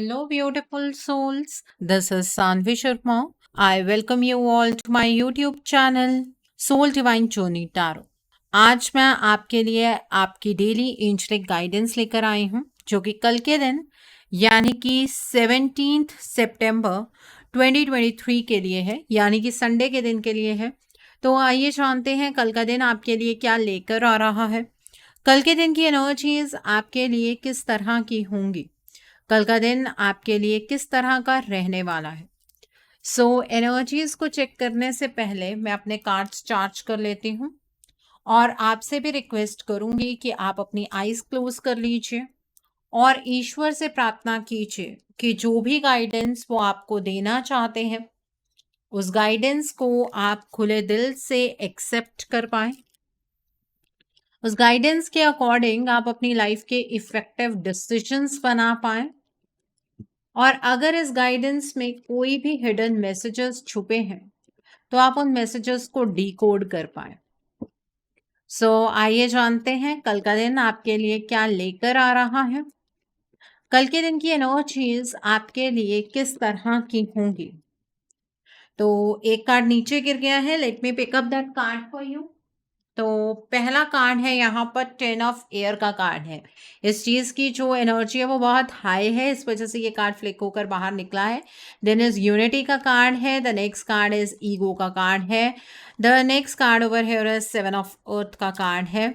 Hello, beautiful souls. This is Sanvi Sharma. I welcome you all to my YouTube channel, Soul Divine Journey Tarot. आज मैं आपके लिए आपकी daily angelic guidance लेकर आई हूँ, जो कि कल के दिन यानी कि 17 सितंबर 2023 के लिए है, यानी कि संडे के दिन के लिए है। तो आइए जानते हैं कल का दिन आपके लिए क्या लेकर आ रहा है। कल के दिन की एनर्जीज आपके लिए किस तरह की होंगी, कल का दिन आपके लिए किस तरह का रहने वाला है। एनर्जीज को चेक करने से पहले मैं अपने कार्ड्स चार्ज कर लेती हूँ और आपसे भी रिक्वेस्ट करूंगी कि आप अपनी आईज क्लोज कर लीजिए और ईश्वर से प्रार्थना कीजिए कि जो भी गाइडेंस वो आपको देना चाहते हैं उस गाइडेंस को आप खुले दिल से एक्सेप्ट कर पाए। उस गाइडेंस के अकॉर्डिंग आप अपनी लाइफ के इफेक्टिव डिसीजंस बना पाए और अगर इस गाइडेंस में कोई भी हिडन मैसेजेस छुपे हैं तो आप उन मैसेजेस को डिकोड कर पाए। आइए जानते हैं कल का दिन आपके लिए क्या लेकर आ रहा है। कल के दिन की एनर्जीज आपके लिए किस तरह की होंगी। तो एक कार्ड नीचे गिर गया है, let me pick up that card for you. तो पहला कार्ड है यहाँ पर 10 ऑफ एयर का कार्ड है। इस चीज की जो एनर्जी है वो बहुत हाई है, इस वजह से ये कार्ड फ्लिक होकर बाहर निकला है। देन इज यूनिटी का कार्ड है। The next card is ego का कार्ड है। The next card over here is 7 of earth का कार्ड है।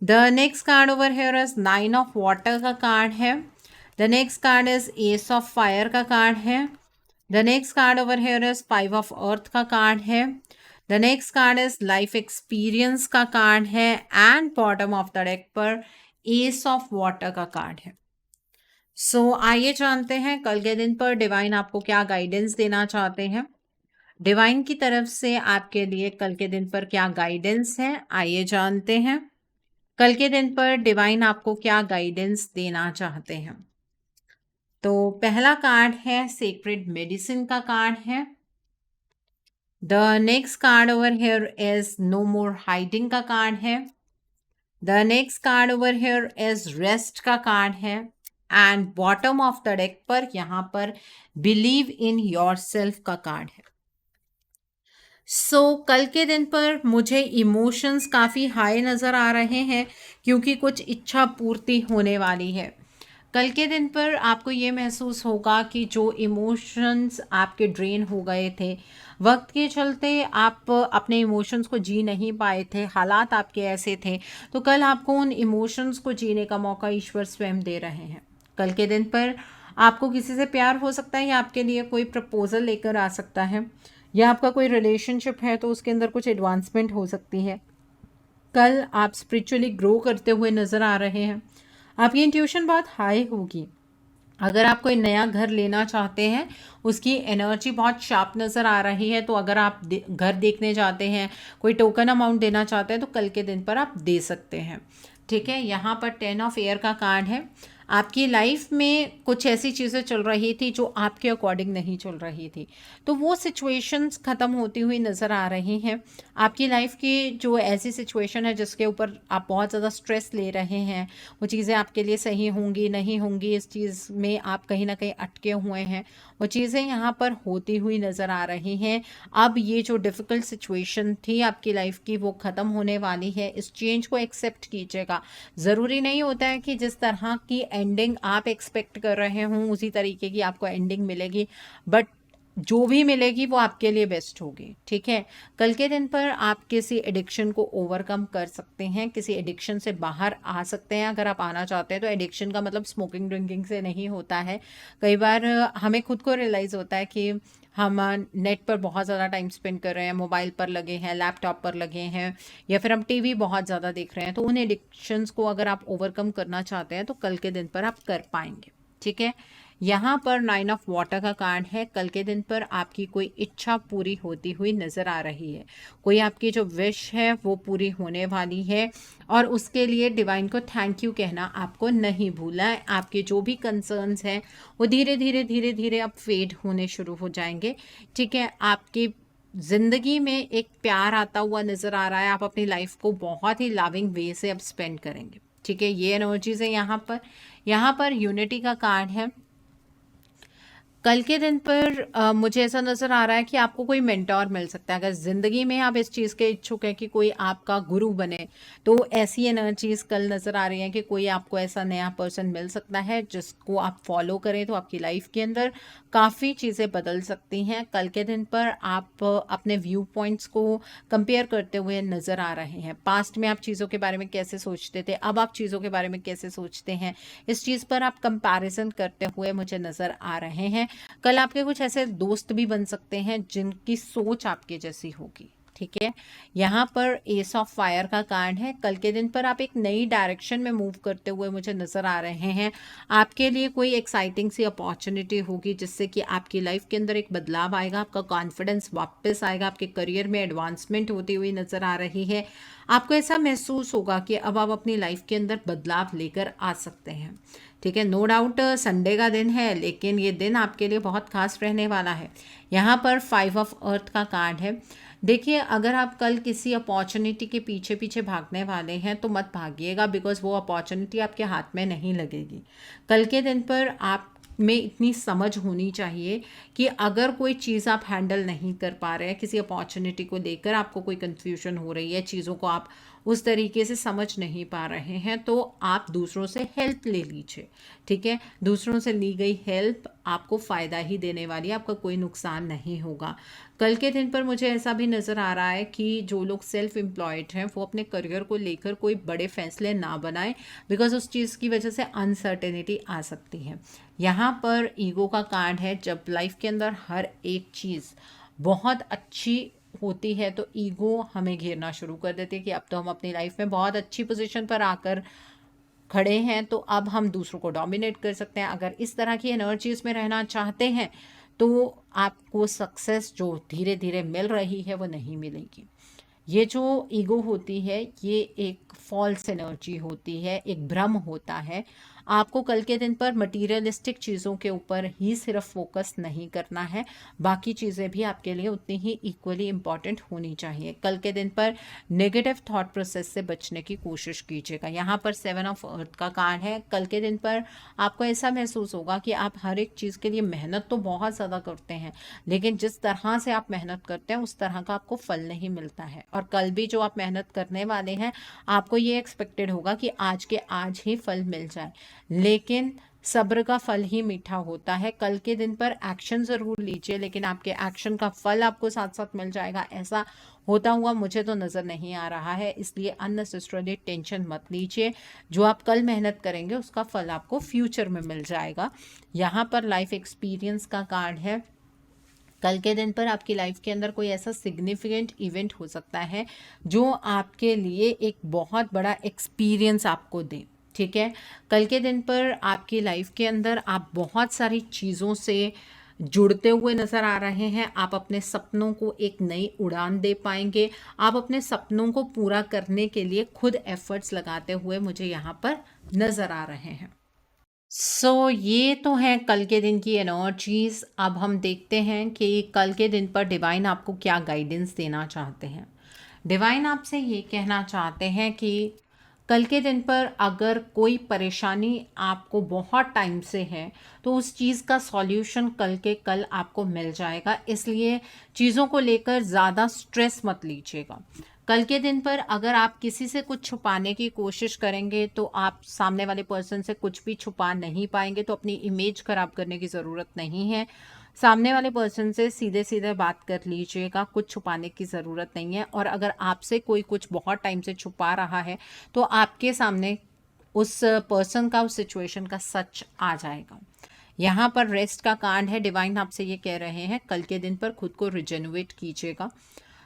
The next card over here is 9 of water का कार्ड है। The next card is S of fire का card है। The next card over here is 5 of earth का card है। The next card is life experience का card है and bottom of the deck पर S of water का card है। आइए जानते हैं कल के दिन पर डिवाइन आपको क्या गाइडेंस देना चाहते हैं। डिवाइन की तरफ से आपके लिए कल के दिन पर क्या गाइडेंस है, आइए जानते हैं कल के दिन पर डिवाइन आपको क्या गाइडेंस देना चाहते हैं। तो पहला कार्ड है सेक्रेड मेडिसिन का कार्ड है। The next card over here is no more hiding का कार्ड है। The next card over here is rest का कार्ड है and bottom of the deck पर यहाँ पर बिलीव इन योर सेल्फ का कार्ड है। कल के दिन पर मुझे इमोशंस काफ़ी हाई नज़र आ रहे हैं क्योंकि कुछ इच्छा पूर्ति होने वाली है। कल के दिन पर आपको ये महसूस होगा कि जो इमोशंस आपके ड्रेन हो गए थे, वक्त के चलते आप अपने इमोशंस को जी नहीं पाए थे, हालात आपके ऐसे थे, तो कल आपको उन इमोशंस को जीने का मौका ईश्वर स्वयं दे रहे हैं। कल के दिन पर आपको किसी से प्यार हो सकता है या आपके लिए कोई प्रपोजल लेकर आ सकता है, या आपका कोई रिलेशनशिप है तो उसके अंदर कुछ एडवांसमेंट हो सकती है। कल आप स्पिरिचुअली ग्रो करते हुए नज़र आ रहे हैं। आपकी इंट्यूशन बहुत हाई होगी। अगर आप कोई नया घर लेना चाहते हैं, उसकी एनर्जी बहुत शार्प नज़र आ रही है, तो अगर आप घर देखने जाते हैं, कोई टोकन अमाउंट देना चाहते हैं तो कल के दिन पर आप दे सकते हैं। ठीक है, यहाँ पर 10 ऑफ एयर का कार्ड है। आपकी लाइफ में कुछ ऐसी चीज़ें चल रही थी जो आपके अकॉर्डिंग नहीं चल रही थी, तो वो सिचुएशंस ख़त्म होती हुई नज़र आ रही हैं। आपकी लाइफ की जो ऐसी सिचुएशन है जिसके ऊपर आप बहुत ज़्यादा स्ट्रेस ले रहे हैं, वो चीज़ें आपके लिए सही होंगी नहीं होंगी, इस चीज़ में आप कहीं ना कहीं अटके हुए हैं, वो चीज़ें यहाँ पर होती हुई नज़र आ रही हैं। अब ये जो डिफ़िकल्ट सिचुएशन थी आपकी लाइफ की वो ख़त्म होने वाली है। इस चेंज को एक्सेप्ट कीजिएगा। ज़रूरी नहीं होता है कि जिस तरह की एंडिंग आप एक्सपेक्ट कर रहे हों उसी तरीके की आपको एंडिंग मिलेगी, बट जो भी मिलेगी वो आपके लिए बेस्ट होगी। ठीक है, कल के दिन पर आप किसी एडिक्शन को ओवरकम कर सकते हैं, किसी एडिक्शन से बाहर आ सकते हैं। अगर आप आना चाहते हैं तो एडिक्शन का मतलब स्मोकिंग ड्रिंकिंग से नहीं होता है। कई बार हमें खुद को रियलाइज़ होता है कि हम नेट पर बहुत ज़्यादा टाइम स्पेंड कर रहे हैं, मोबाइल पर लगे हैं, लैपटॉप पर लगे हैं, या फिर हम टीवी बहुत ज़्यादा देख रहे हैं। तो उन एडिक्शंस को अगर आप ओवरकम करना चाहते हैं तो कल के दिन पर आप कर पाएंगे। ठीक है, यहाँ पर 9 ऑफ वाटर का कार्ड है। कल के दिन पर आपकी कोई इच्छा पूरी होती हुई नज़र आ रही है। कोई आपकी जो विश है वो पूरी होने वाली है और उसके लिए डिवाइन को थैंक यू कहना आपको नहीं भूलना है। आपके जो भी कंसर्न्स हैं वो धीरे धीरे धीरे धीरे अब फेड होने शुरू हो जाएंगे। ठीक है, आपकी ज़िंदगी में एक प्यार आता हुआ नज़र आ रहा है। आप अपनी लाइफ को बहुत ही लविंग वे से अब स्पेंड करेंगे। ठीक है, ये एनर्जीज है। यहाँ पर यूनिटी का कार्ड है। कल के दिन पर मुझे ऐसा नज़र आ रहा है कि आपको कोई मेंटोर मिल सकता है। अगर ज़िंदगी में आप इस चीज़ के इच्छुक हैं कि कोई आपका गुरु बने, तो ऐसी एनर्जीज़ कल नज़र आ रही हैं कि कोई आपको ऐसा नया पर्सन मिल सकता है जिसको आप फॉलो करें तो आपकी लाइफ के अंदर काफ़ी चीज़ें बदल सकती हैं। कल के दिन पर आप अपने व्यू पॉइंट्स को कंपेयर करते हुए नज़र आ रहे हैं। पास्ट में आप चीज़ों के बारे में कैसे सोचते थे, अब आप चीज़ों के बारे में कैसे सोचते हैं, इस चीज़ पर आप कंपैरिजन करते हुए मुझे नज़र आ रहे हैं। कल आपके कुछ ऐसे दोस्त भी बन सकते हैं जिनकी सोच आपके जैसी होगी। ठीक है, यहाँ पर एस ऑफ फायर का कार्ड है। कल के दिन पर आप एक नई डायरेक्शन में मूव करते हुए मुझे नज़र आ रहे हैं। आपके लिए कोई एक्साइटिंग सी अपॉर्चुनिटी होगी जिससे कि आपकी लाइफ के अंदर एक बदलाव आएगा, आपका कॉन्फिडेंस वापस आएगा, आपके करियर में एडवांसमेंट होती हुई नज़र आ रही है। आपको ऐसा महसूस होगा कि अब आप अपनी लाइफ के अंदर बदलाव लेकर आ सकते हैं। ठीक है, नो डाउट संडे का दिन है, लेकिन ये दिन आपके लिए बहुत खास रहने वाला है। यहाँ पर 5 ऑफ अर्थ का कार्ड है। देखिए, अगर आप कल किसी अपॉर्चुनिटी के पीछे पीछे भागने वाले हैं तो मत भागिएगा, बिकॉज वो अपॉर्चुनिटी आपके हाथ में नहीं लगेगी। कल के दिन पर आप में इतनी समझ होनी चाहिए कि अगर कोई चीज़ आप हैंडल नहीं कर पा रहे हैं, किसी अपॉर्चुनिटी को लेकर आपको कोई कन्फ्यूजन हो रही है, चीज़ों को आप उस तरीके से समझ नहीं पा रहे हैं, तो आप दूसरों से हेल्प ले लीजिए। ठीक है, दूसरों से ली गई हेल्प आपको फ़ायदा ही देने वाली है, आपका कोई नुकसान नहीं होगा। कल के दिन पर मुझे ऐसा भी नज़र आ रहा है कि जो लोग सेल्फ एम्प्लॉयड हैं वो अपने करियर को लेकर कोई बड़े फैसले ना बनाएं, बिकॉज उस चीज़ की वजह से अनसर्टेनिटी आ सकती है। यहाँ पर ईगो का कार्ड है। जब लाइफ के अंदर हर एक चीज़ बहुत अच्छी होती है तो ईगो हमें घेरना शुरू कर देती है कि अब तो हम अपनी लाइफ में बहुत अच्छी पोजीशन पर आकर खड़े हैं, तो अब हम दूसरों को डोमिनेट कर सकते हैं। अगर इस तरह की एनर्जीज में रहना चाहते हैं तो आपको सक्सेस जो धीरे धीरे मिल रही है वो नहीं मिलेगी। ये जो ईगो होती है ये एक फॉल्स एनर्जी होती है, एक भ्रम होता है। आपको कल के दिन पर मटीरियलिस्टिक चीज़ों के ऊपर ही सिर्फ फोकस नहीं करना है, बाकी चीज़ें भी आपके लिए उतनी ही इक्वली इम्पॉर्टेंट होनी चाहिए। कल के दिन पर नेगेटिव थॉट प्रोसेस से बचने की कोशिश कीजिएगा। यहाँ पर 7 ऑफ अर्थ का कार्ड है। कल के दिन पर आपको ऐसा महसूस होगा कि आप हर एक चीज़ के लिए मेहनत तो बहुत ज़्यादा करते हैं, लेकिन जिस तरह से आप मेहनत करते हैं उस तरह का आपको फल नहीं मिलता है। और कल भी जो आप मेहनत करने वाले हैं आपको ये एक्सपेक्टेड होगा कि आज के आज ही फल मिल जाए, लेकिन सब्र का फल ही मीठा होता है। कल के दिन पर एक्शन ज़रूर लीजिए, लेकिन आपके एक्शन का फल आपको साथ साथ मिल जाएगा, ऐसा होता हुआ मुझे तो नज़र नहीं आ रहा है। इसलिए अननेसेसरली टेंशन मत लीजिए। जो आप कल मेहनत करेंगे उसका फल आपको फ्यूचर में मिल जाएगा। यहाँ पर लाइफ एक्सपीरियंस का कार्ड है। कल के दिन पर आपकी लाइफ के अंदर कोई ऐसा सिग्निफिकेंट इवेंट हो सकता है जो आपके लिए एक बहुत बड़ा एक्सपीरियंस आपको दे। ठीक है, कल के दिन पर आपकी लाइफ के अंदर आप बहुत सारी चीज़ों से जुड़ते हुए नज़र आ रहे हैं। आप अपने सपनों को एक नई उड़ान दे पाएंगे। आप अपने सपनों को पूरा करने के लिए खुद एफर्ट्स लगाते हुए मुझे यहाँ पर नज़र आ रहे हैं। ये तो है कल के दिन की एनर्जीज। अब हम देखते हैं कि कल के दिन पर डिवाइन आपको क्या गाइडेंस देना चाहते हैं। डिवाइन आपसे ये कहना चाहते हैं कि कल के दिन पर अगर कोई परेशानी आपको बहुत टाइम से है तो उस चीज़ का सॉल्यूशन कल के कल आपको मिल जाएगा, इसलिए चीज़ों को लेकर ज़्यादा स्ट्रेस मत लीजिएगा। कल के दिन पर अगर आप किसी से कुछ छुपाने की कोशिश करेंगे तो आप सामने वाले पर्सन से कुछ भी छुपा नहीं पाएंगे, तो अपनी इमेज खराब करने की ज़रूरत नहीं है। सामने वाले पर्सन से सीधे सीधे बात कर लीजिएगा, कुछ छुपाने की ज़रूरत नहीं है। और अगर आपसे कोई कुछ बहुत टाइम से छुपा रहा है तो आपके सामने उस पर्सन का, उस सिचुएशन का सच आ जाएगा। यहाँ पर रेस्ट का कार्ड है। डिवाइन आपसे ये कह रहे हैं कल के दिन पर खुद को रिजेनरेट कीजिएगा,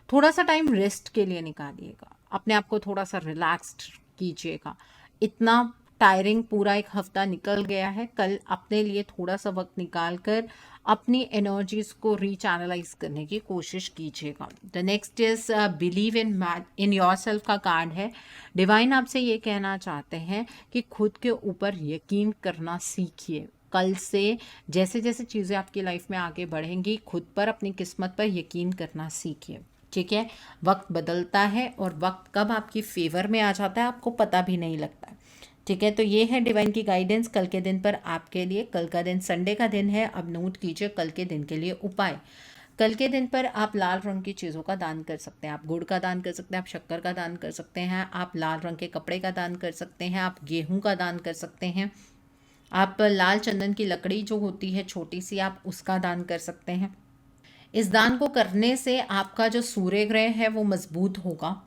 थोड़ा सा टाइम रेस्ट के लिए निकालिएगा, अपने आप को थोड़ा सा रिलैक्स्ड कीजिएगा। इतना टायरिंग पूरा एक हफ्ता निकल गया है, कल अपने लिए थोड़ा सा वक्त निकाल कर अपनी एनर्जीज को रीचैनलाइज करने की कोशिश कीजिएगा। The next is believe in yourself का कार्ड है। डिवाइन आपसे ये कहना चाहते हैं कि खुद के ऊपर यकीन करना सीखिए। कल से जैसे जैसे चीज़ें आपकी लाइफ में आगे बढ़ेंगी, खुद पर, अपनी किस्मत पर यकीन करना सीखिए। ठीक है, वक्त बदलता है और वक्त कब आपकी फेवर में आ जाता है आपको पता भी नहीं लगता है। ठीक है, तो ये है डिवाइन की गाइडेंस कल के दिन पर आपके लिए। कल का दिन संडे का दिन है। अब नोट कीजिए कल के दिन के लिए उपाय। कल के दिन पर आप लाल रंग की चीज़ों का दान कर सकते हैं। आप गुड़ का दान कर सकते हैं, आप शक्कर का दान कर सकते हैं, आप लाल रंग के कपड़े का दान कर सकते हैं, आप गेहूं का दान कर सकते हैं, आप लाल चंदन की लकड़ी जो होती है छोटी सी, आप उसका दान कर सकते हैं। इस दान को करने से आपका जो सूर्य ग्रह है वो मजबूत होगा,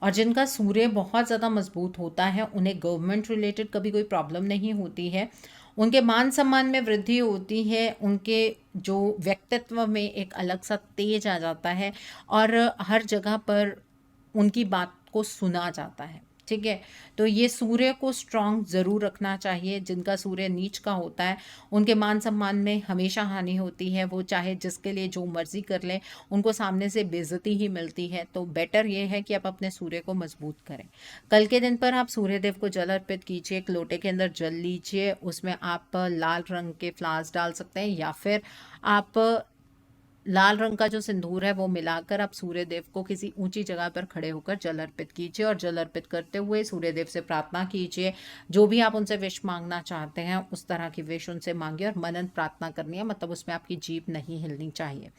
और जिनका सूर्य बहुत ज़्यादा मजबूत होता है उन्हें गवर्नमेंट रिलेटेड कभी कोई प्रॉब्लम नहीं होती है। उनके मान सम्मान में वृद्धि होती है, उनके जो व्यक्तित्व में एक अलग सा तेज आ जाता है, और हर जगह पर उनकी बात को सुना जाता है। ठीक है, तो ये सूर्य को स्ट्रांग ज़रूर रखना चाहिए। जिनका सूर्य नीच का होता है उनके मान सम्मान में हमेशा हानि होती है। वो चाहे जिसके लिए जो मर्जी कर लें, उनको सामने से बेइज्जती ही मिलती है। तो बेटर ये है कि आप अपने सूर्य को मजबूत करें। कल के दिन पर आप सूर्य देव को जल अर्पित कीजिए। एक लोटे के अंदर जल लीजिए, उसमें आप लाल रंग के फ्लावर्स डाल सकते हैं, या फिर आप लाल रंग का जो सिंदूर है वो मिलाकर आप सूर्य देव को किसी ऊंची जगह पर खड़े होकर जल अर्पित कीजिए, और जल अर्पित करते हुए सूर्य देव से प्रार्थना कीजिए। जो भी आप उनसे विश मांगना चाहते हैं उस तरह की विश उनसे मांगिए, और मनन प्रार्थना करनी है, मतलब उसमें आपकी जीभ नहीं हिलनी चाहिए।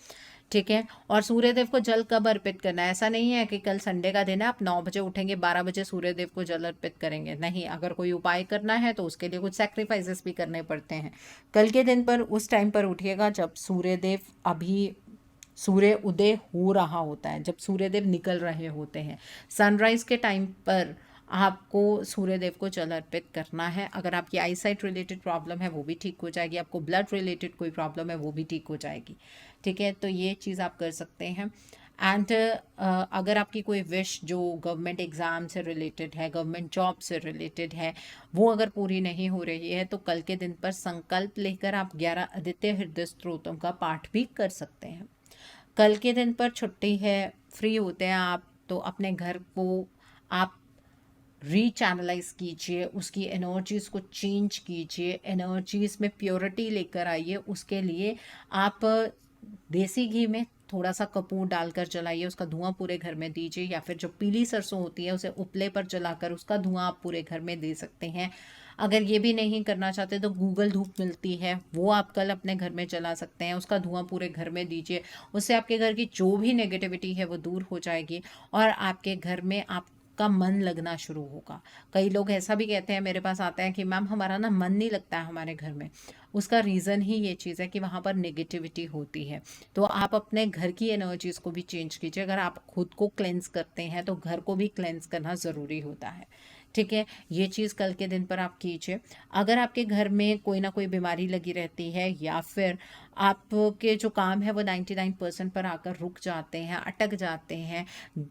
ठीक है, और सूर्य देव को जल कब अर्पित करना है? ऐसा नहीं है कि कल संडे का दिन है आप 9 बजे उठेंगे 12 बजे सूर्य देव को जल अर्पित करेंगे। नहीं, अगर कोई उपाय करना है तो उसके लिए कुछ सैक्रिफाइसेस भी करने पड़ते हैं। कल के दिन पर उस टाइम पर उठिएगा जब सूर्य देव अभी सूर्य उदय हो रहा होता है, जब सूर्यदेव निकल रहे होते हैं। सनराइज के टाइम पर आपको सूर्यदेव को जल अर्पित करना है। अगर आपकी आई साइट रिलेटेड प्रॉब्लम है वो भी ठीक हो जाएगी, आपको ब्लड रिलेटेड कोई प्रॉब्लम है वो भी ठीक हो जाएगी। ठीक है, तो ये चीज़ आप कर सकते हैं। एंड अगर आपकी कोई विश जो गवर्नमेंट एग्ज़ाम से रिलेटेड है, गवर्नमेंट जॉब से रिलेटेड है, वो अगर पूरी नहीं हो रही है तो कल के दिन पर संकल्प लेकर आप 11 आदित्य हृदय स्तोत्रम का पाठ भी कर सकते हैं। कल के दिन पर छुट्टी है, फ्री होते हैं आप, तो अपने घर को आप रीचैनलाइज कीजिए, उसकी एनर्जीज़ को चेंज कीजिए, एनर्जीज़ में प्योरिटी लेकर आइए। उसके लिए आप देसी घी में थोड़ा सा कपूर डालकर जलाइए, उसका धुआं पूरे घर में दीजिए, या फिर जो पीली सरसों होती है उसे उपले पर जलाकर उसका धुआं आप पूरे घर में दे सकते हैं। अगर ये भी नहीं करना चाहते तो गूगल धूप मिलती है, वो आप कल अपने घर में जला सकते हैं, उसका धुआं पूरे घर में दीजिए। उससे आपके घर की जो भी नेगेटिविटी है वो दूर हो जाएगी, और आपके घर में आपका मन लगना शुरू होगा। कई लोग ऐसा भी कहते हैं, मेरे पास आते हैं कि मैम हमारा ना मन नहीं लगता है हमारे घर में। उसका रीज़न ही ये चीज़ है कि वहाँ पर नेगेटिविटी होती है। तो आप अपने घर की एनर्जीज़ को भी चेंज कीजिए। अगर आप खुद को क्लेंस करते हैं तो घर को भी क्लेंस करना ज़रूरी होता है। ठीक है, ये चीज़ कल के दिन पर आप कीजिए। अगर आपके घर में कोई ना कोई बीमारी लगी रहती है, या फिर आपके जो काम है वो 99% पर आकर रुक जाते हैं, अटक जाते हैं,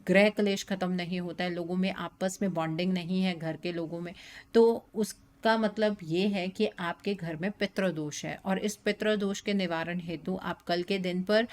गृह क्लेश ख़त्म नहीं होता है, लोगों में आपस में बॉन्डिंग नहीं है घर के लोगों में, तो उसका मतलब ये है कि आपके घर में पितृदोष है। और इस पितृदोष के निवारण हेतु आप कल के दिन पर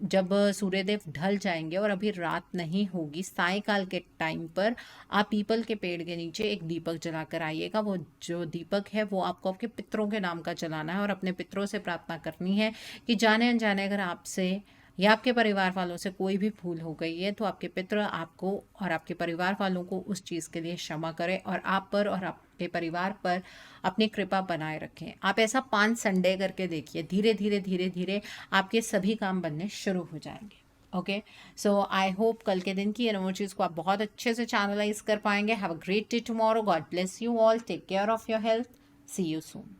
जब सूर्यदेव ढल जाएंगे और अभी रात नहीं होगी, सायकाल के टाइम पर आप पीपल के पेड़ के नीचे एक दीपक जलाकर आइएगा। वो जो दीपक है वो आपको आपके पितरों के नाम का जलाना है, और अपने पितरों से प्रार्थना करनी है कि जाने अनजाने अगर आपसे या आपके परिवार वालों से कोई भी भूल हो गई है तो आपके पितर आपको और आपके परिवार वालों को उस चीज़ के लिए क्षमा करें, और आप पर और आपके परिवार पर अपनी कृपा बनाए रखें। आप ऐसा 5 संडे करके देखिए, धीरे धीरे धीरे धीरे आपके सभी काम बनने शुरू हो जाएंगे। ओके, सो आई होप कल के दिन की एनर्जीज को आप बहुत अच्छे से चैनलाइज कर पाएंगे। Have a great day tomorrow. God bless you all. Take care of your health. See you soon.